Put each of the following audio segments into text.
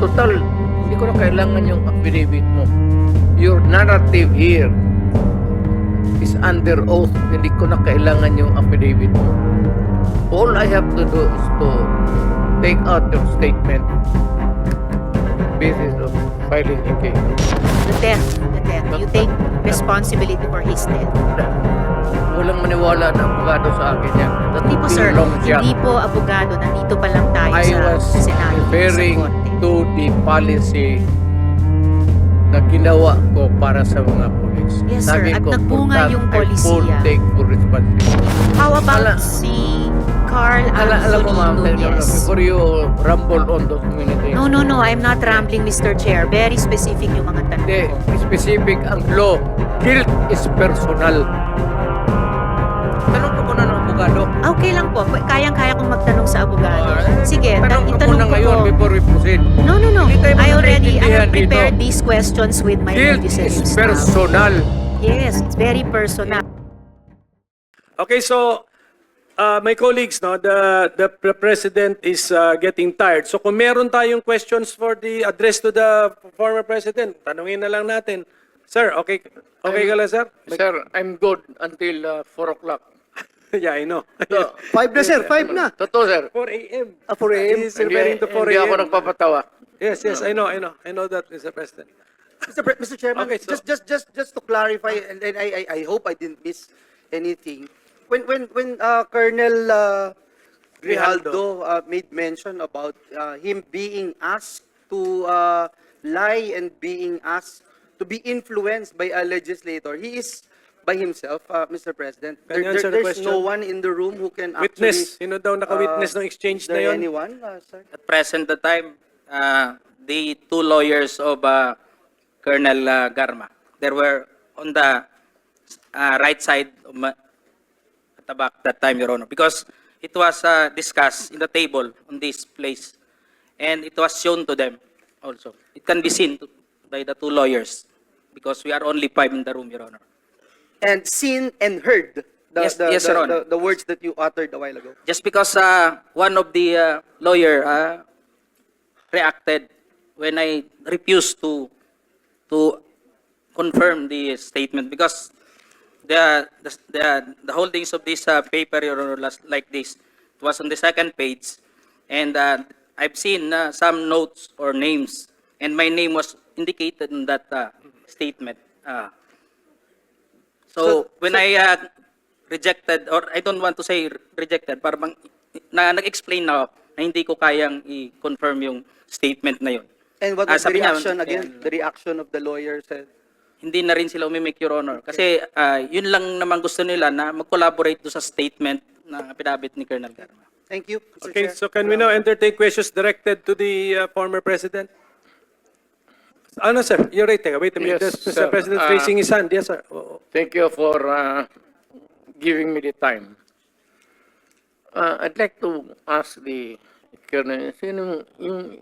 total, hindi ko na kailangan yung affidavit mo. Your narrative here is under oath. Hindi ko na kailangan yung affidavit mo. All I have to do is to take out your statement basis of filing a case. The death. You take responsibility for his death. Walang maniwala na abogado sa akin yan. That Hindi would po be sir, long shot. hindi po abogado, nandito pa lang tayo I was sa Senado. referring sa korte. to the policy na ginawa ko para sa mga pulis. Yes, sir. Sabi At ko, nagbunga for that, yung I full polisiya. take full responsibility. How about Ala- si Carl Alam mo ma'am, Anthony Nunez? before you rumble on those many things. No, I'm not rambling, Mr. Chair. Very specific yung mga tanong Hindi, ko. specific ang law. Guilt is personal. Tanong ko muna ng abogado. Okay lang po. Kayang-kaya kong magtanong sa abogado. Ah, Sige, tanong ko itanong muna ko ngayon po. before we proceed. No. Hindi tayo I have magkakaintindihan prepared dito. these questions with my Guilt legislative is staff. personal. Yes, it's very personal. Okay, so my colleagues, no, the president is getting tired. So kung meron tayong questions for the address to the former president, tanungin na lang natin. Sir, okay ka lang, sir? Sir, I'm good until 4 o'clock. Yeah, I know. So, 5 na sir, 5 na. Totoo, sir. 4 a.m. 4 a.m. He's referring to 4 Hindi ako a.m. nagpapatawa. Yes, I know that, Mr. President. Mr. Chairman, Okay, so- just to clarify, and I hope I didn't miss anything. When Colonel Grijaldo made mention about him being asked to lie and being asked to be influenced by a legislator, he is by himself, Mr. President. Can you answer the There's question? no one in the room who can Witness. actually. Sino daw naka-witness ng exchange Is na there yon? anyone, sir? At present the time, the two lawyers of Colonel Garma, they were on the right side of at the back that time, Your Honor, because it was discussed in the table on this place, and it was shown to them also. It can be seen by the two lawyers, because we are only 5 in the room, Your Honor. And seen and heard Yes, Your Honor. the words that you uttered a while ago. Just because one of the lawyer reacted when I refused to confirm the statement, because the holdings of this paper, Your Honor, like this, it was on the second page, and I've seen some notes or names, and my name was indicated in that statement. So when I rejected, or I don't want to say rejected, parang nag-explain na ako na hindi ko kayang i-confirm yung statement na yun. And what was the Sabi niya, reaction again? The reaction of the lawyer said. Hindi na rin sila umimik, Your Honor. Kasi yun lang naman gusto nila na mag-collaborate do sa statement na pinabit ni Colonel Garma. Thank you, Mr. Okay, Chair. so can we now entertain questions directed to the former president? Ano, sir? You're right. Wait a minute. Yes, Mr. sir. President raising his hand. Yes, sir. Thank you for giving me the time. I'd like to ask the Colonel, sino yung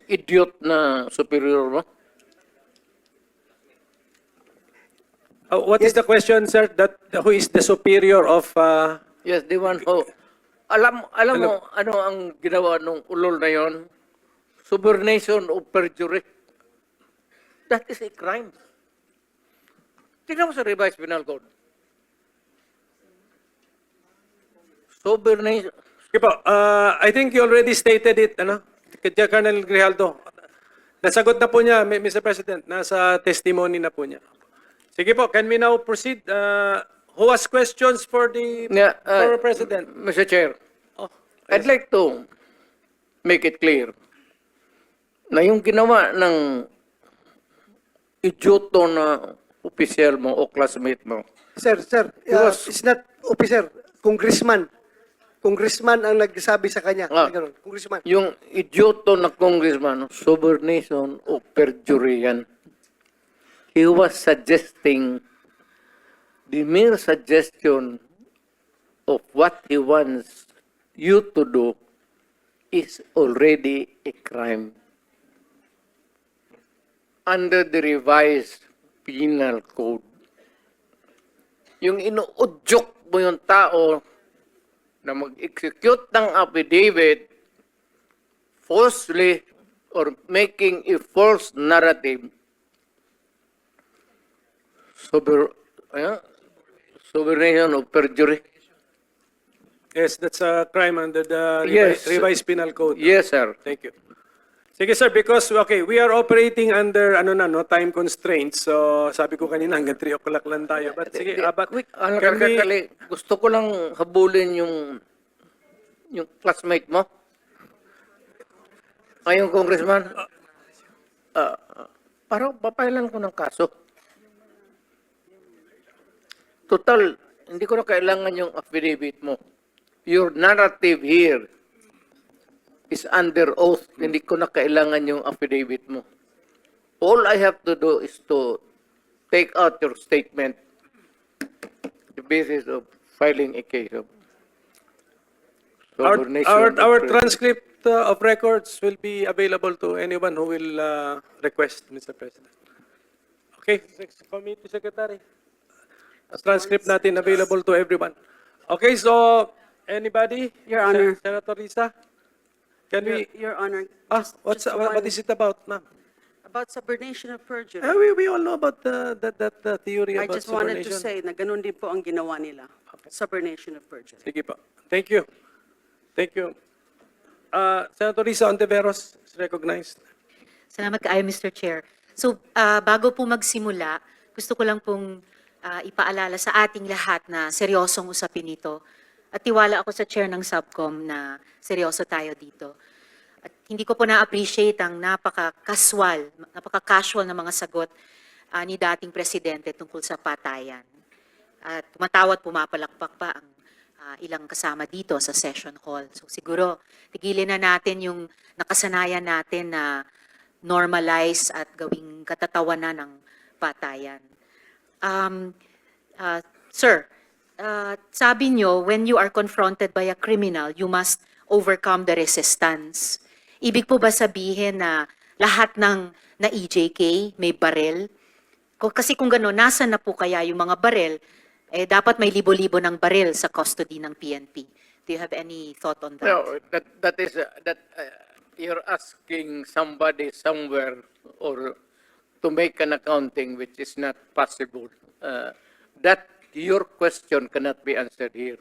idiot na superior mo? What is the question, sir? That who is the superior of? Yes, the one who... Alam mo ano ang ginawa nung ulol na yon? Subornation of perjury. That is a crime. Tingnan mo sa revised penal code. Subornation. Okay po, I think you already stated it, ano? Kaya Colonel Grijaldo. Nasagot na po niya, Mr. President. Nasa testimony na po niya. Sige po, can we now proceed? Who has questions for the Yeah, former president? Mr. Chair, Oh, I'd like to make it clear na yung ginawa ng idioto na opisyal mo o classmate mo, Sir, it's not officer, congressman. Congressman ang nagsabi sa kanya. Ganun, congressman. yung idioto na congressman, subornation o perjury yan. He was suggesting, the mere suggestion of what he wants you to do is already a crime. Under the revised penal code. Yung inuudyok mo yung tao na mag-execute ng affidavit falsely or making a false narrative, sovereign of perjury. Yes, that's a crime under the Yes. revised penal code. Yes, sir. Thank you. Sige sir, because okay, we are operating under time constraints. So sabi ko kanina hanggang 3 o'clock lang tayo. But sige, but Quick, can we, gusto ko lang habulin yung classmate mo. Ayong congressman. Parang papailan ko ng kaso. Total, hindi ko na kailangan yung affidavit mo. Your narrative here is under oath. Hindi ko na kailangan yung affidavit mo. All I have to do is to take out your statement, the basis of filing a case of subordination our of privilege. transcript of records will be available to anyone who will request, Mr. President. Okay, Committee Secretary. Transcript natin available to everyone. Okay, so anybody? Your Honor. Senator Risa? Can we? Your Honor. What is it about, ma'am? About subordination of perjury. We all know about the theory I about just wanted to subordination. say na ganun din po ang ginawa nila. Subordination of perjury. Sige po. Thank you. Thank you. Senator Risa Ontiveros is recognized. Salamat kaayo, Mr. Chair. So, bago po magsimula, gusto ko lang pong ipaalala sa ating lahat na seryosong usapin ito. At tiwala ako sa chair ng subcom na seryoso tayo dito. At hindi ko po na-appreciate ang napaka-casual na mga sagot ni dating presidente tungkol sa patayan. At tumatawa at pumapalakpak pa ang ilang kasama dito sa session hall. So siguro, tigilin na natin yung nakasanayan natin na normalize at gawing katatawanan ng patayan. Sir, sabi nyo, when you are confronted by a criminal, you must overcome the resistance. Ibig po ba sabihin na lahat ng na EJK may barel? Kasi kung gano'n, nasa na po kaya yung mga barel? Dapat may libo-libo ng barel sa custody ng PNP. Do you have any thought on that? No, that is you're asking somebody somewhere or to make an accounting which is not possible. That your question cannot be answered here.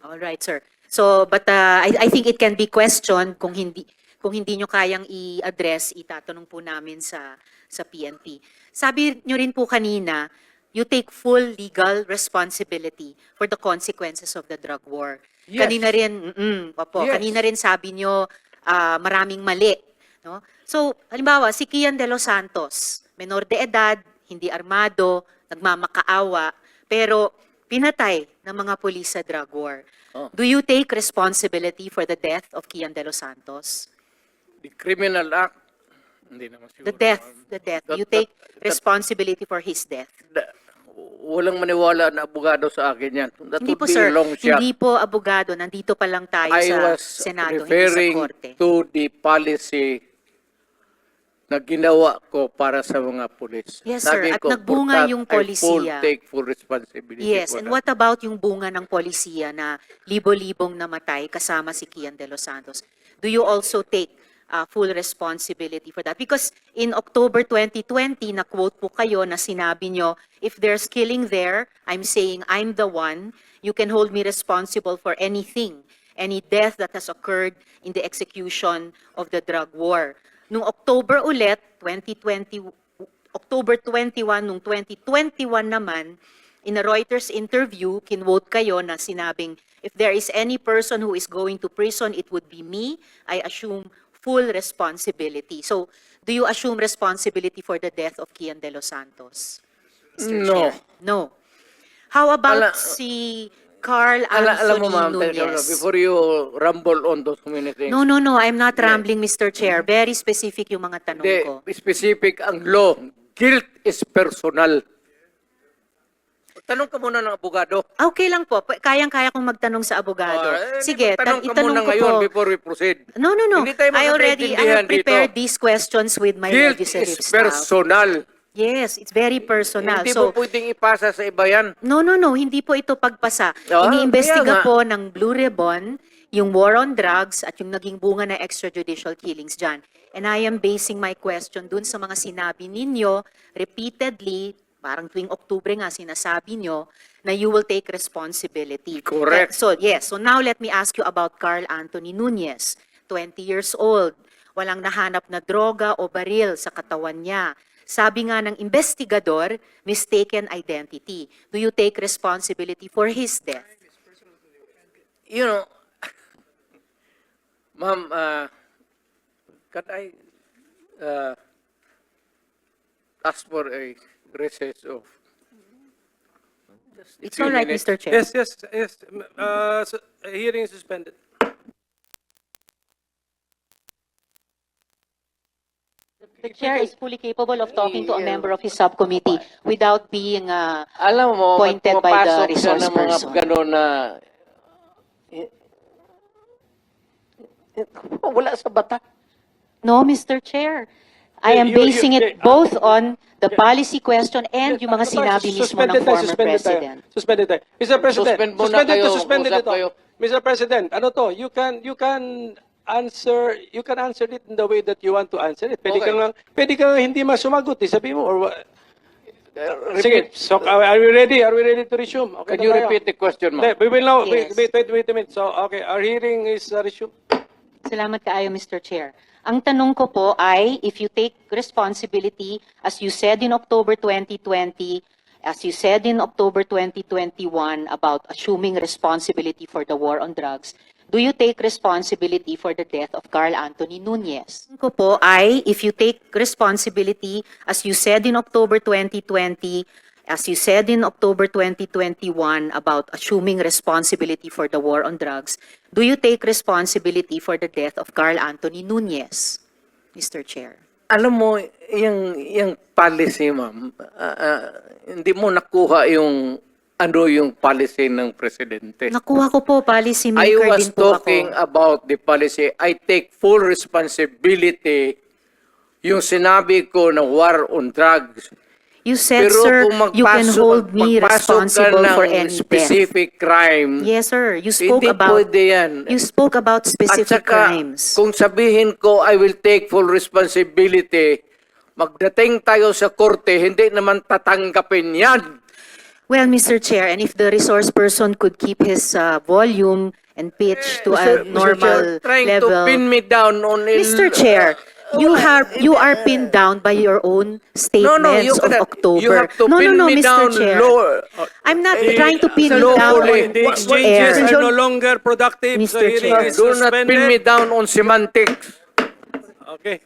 All right, sir. So, but I think it can be questioned kung hindi nyo kayang i-address, itatanong po namin sa PNP. Sabi nyo rin po kanina, you take full legal responsibility for the consequences of the drug war. Yes. Kanina rin, Yes. kanina rin sabi nyo, maraming mali. No? So, halimbawa, si Kian de los Santos, menor de edad, hindi armado, nagmamakaawa, pero pinatay ng mga pulis sa drug war. Oh. Do you take responsibility for the death of Kian de los Santos? The criminal act, hindi naman siguro. The death. You That- take that- responsibility for his death. Walang maniwala na abogado sa akin yan. That Hindi would po, be sir. a long shot. Hindi po abogado. Nandito pa lang tayo I sa was Senado, hindi sa referring Korte. to the policy na ginawa ko para sa mga pulis. Yes, Sabi sir. At ko, nagbunga for that, yung I polisiya. take full responsibility Yes, for and that. what about yung bunga ng polisiya na libo-libong namatay kasama si Kian de los Santos? Do you also take full responsibility for that? Because in October 2020, na-quote po kayo na sinabi nyo, if there's killing there, I'm saying I'm the one. You can hold me responsible for anything, any death that has occurred in the execution of the drug war. Noong October ulit, October 21, nung 2021 naman, in a Reuters interview, kinwote kayo na sinabing, if there is any person who is going to prison, it would be me. I assume full responsibility. So, do you assume responsibility for the death of Kian de los Santos? Mr. No. Chair? No. How about Ala- si Carl Alam mo, ma'am, Anthony Nunez? before you rumble on those many things, No, I'm not rambling, Mr. Chair. Very specific yung mga tanong ko. the specific ang law, guilt is personal. Tanong ka muna ng abogado. Okay lang po. Kayang-kaya kong magtanong sa abogado. Sige, tanong ka itanong muna ko ngayon po. before we proceed. No. Hindi tayo I magkakaintindihan have prepared dito. these questions with my Guilt legislative is staff. personal. Yes, it's very personal. Hindi So, mo pwedeng ipasa sa iba yan. no, hindi po ito pagpasa. Ah, Iniimbestiga kaya nga. po ng Blue Ribbon yung war on drugs at yung naging bunga na extrajudicial killings dyan. And I am basing my question dun sa mga sinabi ninyo repeatedly, parang tuwing Oktubre nga sinasabi nyo, na you will take responsibility. Correct. So now let me ask you about Carl Anthony Nunez, 20 years old. Walang nahanap na droga o baril sa katawan niya. Sabi nga ng investigador, mistaken identity. Do you take responsibility for his death? You know, ma'am, can I ask for a recess of just a It's few all right, minutes? Mr. Chair. Yes. Hearing is suspended. The chair is fully capable of talking to a member of his subcommittee without being Alam mo, Pointed by the magpapasok siya resource ng mga person. gano'n na wala sa bata. No, Mr. Chair. I am basing it both on the policy question and yung mga sinabi mismo ng former president. Suspended tayo. Mr. President, Suspend muna kayo, suspended usap ito. kayo. Mr. President, ano to? You can answer it in the way that you want to answer it. Pwede kang hindi masumagot, sabi mo or what? Sige, so are we ready? Are we ready to resume? Okay, Can you na tayo. repeat the question, Hindi, ma'am? we will now, Yes. wait a minute. So, okay, our hearing is resumed. Salamat kaayo, Mr. Chair. Ang tanong ko po ay, if you take responsibility, as you said in October 2020, as you said in October 2021 about assuming responsibility for the war on drugs, do you take responsibility for the death of Carl Anthony Nunez? Ang ko po ay, if you take responsibility, as you said in October 2020, as you said in October 2021 about assuming responsibility for the war on drugs, do you take responsibility for the death of Carl Anthony Nunez, Mr. Chair? Alam mo, yung policy, ma'am, hindi mo nakuha yung yung policy ng presidente. Nakuha ko po, policy I maker was din po talking ako. about the policy. I take full responsibility yung sinabi ko na war on drugs. You said, Pero sir, kung you can hold me magpasok ka responsible ng for any death. specific crime, Yes, sir. You spoke hindi about pwede yan. you spoke about At specific saka, crimes. kung sabihin ko, I will take full responsibility, magdating tayo sa korte, hindi naman tatanggapin yan. Well, Mr. Chair, and if the resource person could keep his volume and pitch to a normal trying level. to pin me down on Mr. Chair, you are pinned down by your own statements you of cannot- October. you have to pin no, me Mr. down Chair. lower. I'm not trying to pin you lawfully. down The on exchanges air. are no longer productive. Mr. So hearing Chair. is Do not pin me suspended. down on semantics. Okay.